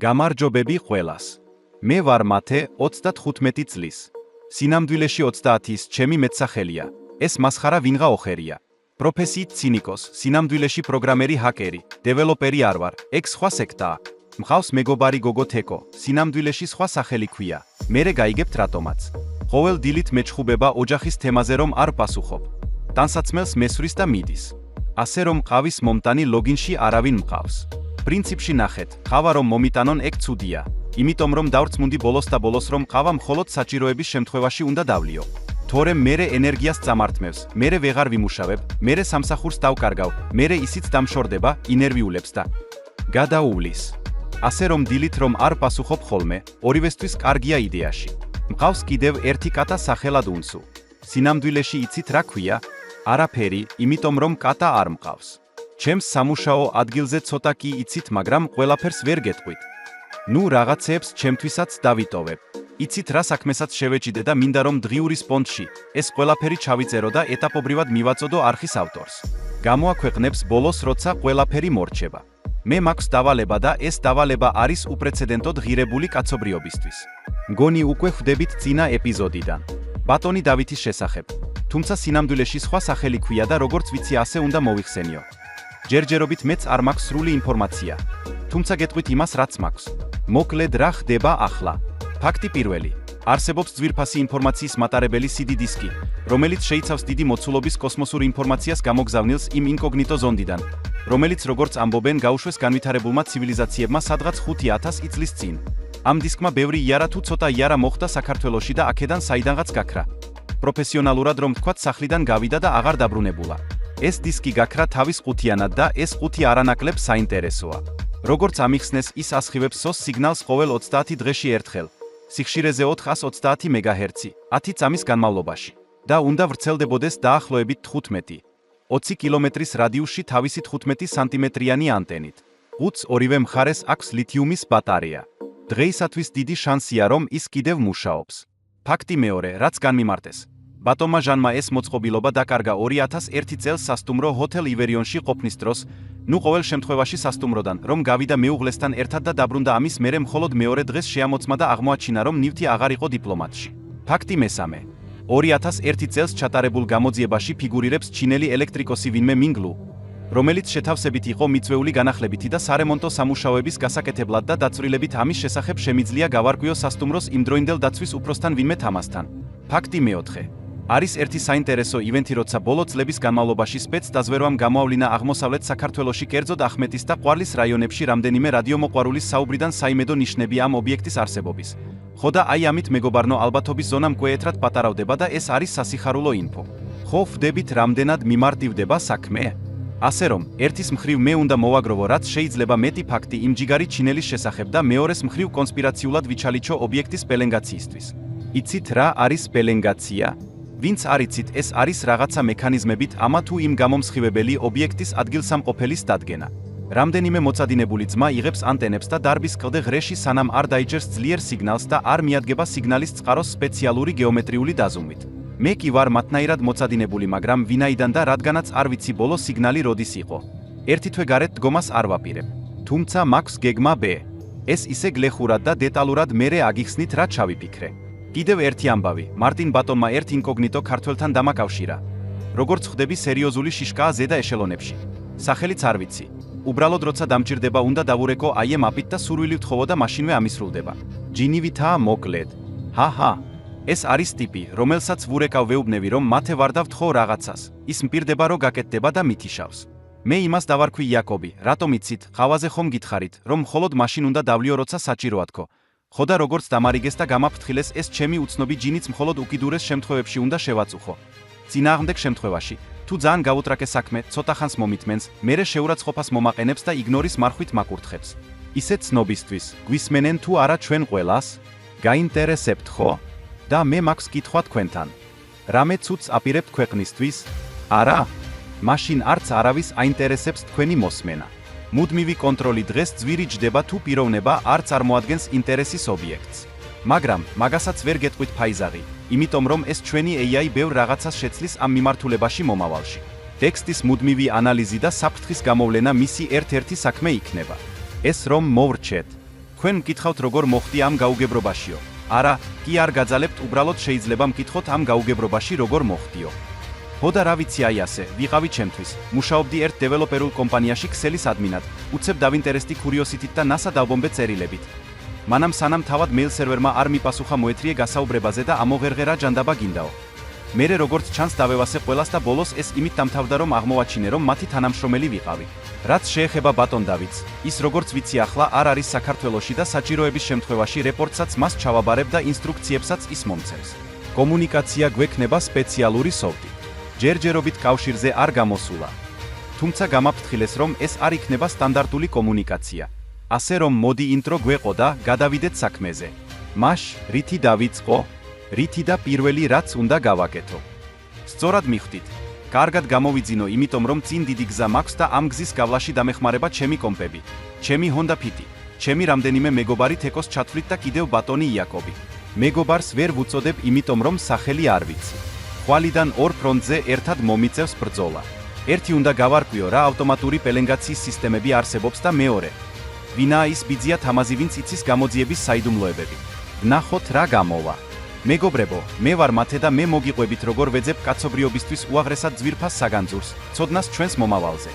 გამარჯობები ყველას. მე ვარ მათე 35 წლის. სინამდვილეში 30-ის ჩემი მეტსახელია. ეს მასხარა ვინღა ოხერია. პროფესიით ცინიკოს, სინამდვილეში პროგრამერი ჰაკერი, დეველოპერი არ ვარ, ეგ სხვა სექტაა. მყავს მეგობარი გოგო თეკო, სინამდვილეში სხვა სახელი ქვია. მერე გაიგებთ რატომაც. ყოველ დილით მეჩხუბება ოჯახის თემაზე რომ არ პასუხობ. ტანსაცმელს მესვრის და მიდის. ასე რომ ყავის მომტანი ლოგინში არავინ მყავს. პრინციპში ნახეთ, ყავა რომ მომიტანონ ეგ ცუდია. იმიტომ რომ დავრწმუნდი ბოლოს და ბოლოს რომ ყავა მხოლოდ საჭიროების შემთხვევაში უნდა დავლიო. თორემ მერე ენერგიას წამართმევს, მერე ვეღარ ვიმუშავებ, მერე სამსახურს დავკარგავ, მერე ისიც დამშორდება, ინერვიულებს და გადაუვლის. ასე რომ დილით რომ არ პასუხობ ხოლმე, ორივესთვის კარგია იდეაში. მყავს კიდევ ერთი კატა სახელად უნსუ. სინამდვილეში იცით რა ქვია? არაფერი, იმიტომ რომ კატა არ მყავს. ჩემს სამუშაო ადგილზე ცოტა კი იცით, მაგრამ ყველაფერს ვერ გეტყვით. ნუ რაღაცეებს ჩემთვისაც დავიტოვებ. იცით რა საქმესაც შევეჭიდე და მინდა რომ დღიურის პონტში ეს ყველაფერი ჩავიწერო და ეტაპობრივად მივაწოდო არხის ავტორს. გამოაქვეყნებს ბოლოს როცა ყველაფერი მორჩება. მე მაქვს დავალება და ეს დავალება არის უპრეცედენტოდ ღირებული კაცობრიობისთვის. მგონი უკვე ხვდებით წინა ეპიზოდიდან. ბატონი დავითის შესახებ. თუმცა სინამდვილეში სხვა სახელი ქვია და როგორც ვიცი ასე უნდა მოვიხსენიო. ჯერჯერობით მეც არ მაქვს სრული ინფორმაცია. თუმცა გეტყვით იმას რაც მაქვს. მოკლედ რა ხდება ახლა? ფაქტი პირველი. არსებობს ძვირფასი ინფორმაციის მატარებელი CD დისკი, რომელიც შეიცავს დიდი მოცულობის კოსმოსურ ინფორმაციას გამოგზავნილს იმ ინკოგნიტო ზონდიდან, რომელიც როგორც ამბობენ გაუშვეს განვითარებულმა ცივილიზაციებმა სადღაც 5000 წლის წინ. ამ დისკმა ბევრი იარა თუ ცოტა იარა მოხდა საქართველოში და აქედან საიდანღაც გაქრა. პროფესიონალურად რომ ვთქვათ სახლიდან გავიდა და აღარ დაბრუნებულა. ეს დისკი გაქრა თავის ყუთიანად და ეს ყუთი არანაკლებ საინტერესოა. როგორც ამიხსნეს ის ასხივებს SOS სიგნალს ყოველ 30 დღეში ერთხელ. სიხშირეზე 430 MHz, 10 წამის განმავლობაში. და უნდა ვრცელდებოდეს დაახლოებით 15-20 კილომეტრის რადიუსში თავისი 15 სანტიმეტრიანი ანტენით. ყუთს ორივე მხარეს აქვს ლითიუმის ბატარეა. დღეისათვის დიდი შანსია რომ ის კიდევ მუშაობს. ფაქტი მეორე, რაც განმიმარტეს. ბატონმა ჟანმა ეს მოწყობილობა დაკარგა 2001 წელს სასტუმრო ჰოთელ ივერიონში ყოფნის დროს, ნუ ყოველ შემთხვევაში სასტუმროდან, რომ გავიდა მეუღლესთან ერთად და დაბრუნდა ამის მერე მხოლოდ მეორე დღეს შეამოწმა და აღმოაჩინა რომ ნივთი აღარ იყო დიპლომატში. ფაქტი მესამე. 2001 წელს ჩატარებულ გამოძიებაში ფიგურირებს ჩინელი ელექტრიკოსი ვინმე მინგლუ, რომელიც შეთავსებით იყო მიწვეული განახლებითი და სარემონტო სამუშაოების გასაკეთებლად და დაწვრილებით ამის შესახებ შემიძლია გავარკვიო სასტუმროს იმდროინდელ დაცვის უფროსთან ვინმე თამასთან. ფაქტი მეოთხე. არის ერთი საინტერესო ივენთი, როცა ბოლო წლების განმავლობაში სპეცდაზვერვამ გამოავლინა აღმოსავლეთ საქართველოში, კერძოდ ახმეტის და ყვარლის რაიონებში რამდენიმე რადიომოყვარულის საუბრიდან საიმედო ნიშნები ამ ობიექტის არსებობის. ხო და აი ამით მეგობარნო ალბათობის ზონა მკვეთრად პატარავდება და ეს არის სასიხარულო ინფო. ხო ვდებით რამდენად მიმარტივდება საქმე? ასე რომ, ერთის მხრივ მე უნდა მოვაგროვო რაც შეიძლება მეტი ფაქტი იმ ჯიგარი ჩინელის შესახებ და მეორეს მხრივ კონსპირაციულად ვიჩალიჩო ობიექტის პელენგაციისთვის. იცით რა არის პელენგაცია? ვინც არ იცით, ეს არის რაღაცა მექანიზმებით ამა თუ იმ გამომსხივებელი ობიექტის ადგილსამყოფელის დადგენა. რამდენიმე მოწადინებული ძმა იღებს ანტენებს და დარბის კლდე ღრეში სანამ არ დაიჯერს ძლიერ სიგნალს და არ მიადგება სიგნალის წყაროს სპეციალური გეომეტრიული დაზომვით. მე კი ვარ მათნაირად მოწადინებული, მაგრამ ვინაიდან და რადგანაც არ ვიცი ბოლო სიგნალი როდის იყო. ერთი თვე გარეთ დგომას არ ვაპირებ. თუმცა მაქვს გეგმა B. ეს ისე გლეხურად და დეტალურად მერე აგიხსნით რა ჩავიფიქრე. კიდევ ერთი ამბავი, მარტინ ბატონმა ერთ ინკოგნიტო ქართველთან დამაკავშირა. როგორც ხვდები, სერიოზული შიშკაა ზედა ეშელონებში. სახელიც არ ვიცი. უბრალოდ როცა დამჭირდება უნდა დავურეკო აი მაპით და სურვილი ვთხოვო და მაშინვე ამისრულდება. ჯინივითაა მოკლედ. ჰაჰა. ეს არის ტიპი, რომელსაც ვურეკავ ვეუბნები რომ მათე ვარ და ვთხოვ რაღაცას. ის მპირდება რომ გაკეთდება და მითიშავს. მე იმას დავარქვი იაკობი, რატომ იცით, ყავაზე ხომ გითხარით, რომ მხოლოდ მაშინ უნდა დავლიო როცა საჭიროა თქო. ხო და როგორც დამარიგეს და გამაფრთხილეს ეს ჩემი უცნობი ჯინიც მხოლოდ უკიდურეს შემთხვევებში უნდა შევაწუხო. წინააღმდეგ შემთხვევაში, თუ ძალიან გაუტრაკე საქმე, ცოტა ხანს მომიტმენს, მერე შეურაცხყოფას მომაყენებს და იგნორის მარხვით მაკურთხებს. ისეთ ცნობისთვის, გვისმენენ თუ არა ჩვენ ყველას? გაინტერესებთ ხო? და მე მაქვს კითხვა თქვენთან. რამე ცუდს აპირებთ ქვეყნისთვის? არა? მაშინ არც არავის აინტერესებს თქვენი მოსმენა. მუდმივი კონტროლი დღეს ძვირი ჯდება თუ პიროვნება არ წარმოადგენს ინტერესის ობიექტს. მაგრამ მაგასაც ვერ გეტყვით ფაიზაღი, იმიტომ რომ ეს ჩვენი AI ბევრ რაღაცას შეცლის ამ მიმართულებაში მომავალში. ტექსტის მუდმივი ანალიზი და საფრთხის გამოვლენა მისი ერთ-ერთი საქმე იქნება. ეს რომ მოვრჩეთ. თქვენ მკითხავთ როგორ მოხდი ამ გაუგებრობაშიო. არა, კი არ გაძალებთ, უბრალოდ შეიძლება მკითხოთ ამ გაუგებრობაში როგორ მოხდიო. ხო და რა ვიცი აი ასე, ვიყავი ჩემთვის, მუშაობდი ერთ დეველოპერულ კომპანიაში ქსელის ადმინად, უცებ დავინტერესდი კურიოსიტით და NASA დავბომბე წერილებით. მანამ სანამ თავად მეილ სერვერმა არ მიპასუხა მოეთრიე გასაუბრებაზე და ამოღერღერა ჯანდაბა გინდაო. მერე როგორც ჩანს დავევასე ყველას და ბოლოს ეს იმით დამთავრდა რომ აღმოვაჩინე რომ მათი თანამშრომელი ვიყავი. რაც შეეხება ბატონ დავიდს, ის როგორც ვიცი ახლა არ არის საქართველოში და საჭიროების შემთხვევაში რეპორტსაც მას ჩავაბარებ და ინსტრუქციებსაც ის მომცემს. კომუნიკაცია გვექნება სპეციალური სოფტი. ჯერჯერობით კავშირზე არ გამოსულა. თუმცა გამაფრთხილეს რომ ეს არ იქნება სტანდარტული კომუნიკაცია. ასე რომ მოდი ინტრო გვეყო და გადავიდეთ საქმეზე. მაშ, რითი დავიწყო? რითი და პირველი რაც უნდა გავაკეთო. სწორად მიხვდით. კარგად გამოვიძინო, იმიტომ რომ წინ დიდი გზა მაქვს და ამ გზის გავლაში დამეხმარება ჩემი კომპები, ჩემი Honda Fit, ჩემი რამდენიმე მეგობარი თეკოს ჩათვლით და კიდევ ბატონი იაკობი. მეგობარს ვერ ვუწოდებ, იმიტომ რომ სახელი არ ვიცი. ხვალიდან ორ ფრონტზე ერთად მომიწევს ბრძოლა. ერთი უნდა გავარკვიო რა ავტომატური პელენგაციის სისტემები არსებობს და მეორე, ვინაა ის ბიძია თამაზი, ვინც იცის გამოძიების საიდუმლოებები. ვნახოთ რა გამოვა. მეგობრებო, მე ვარ მათე და მე მოგიყვებით როგორ ვეძებ კაცობრიობისთვის უაღრესად ძვირფას საგანძურს, ცოდნას ჩვენს მომავალზე.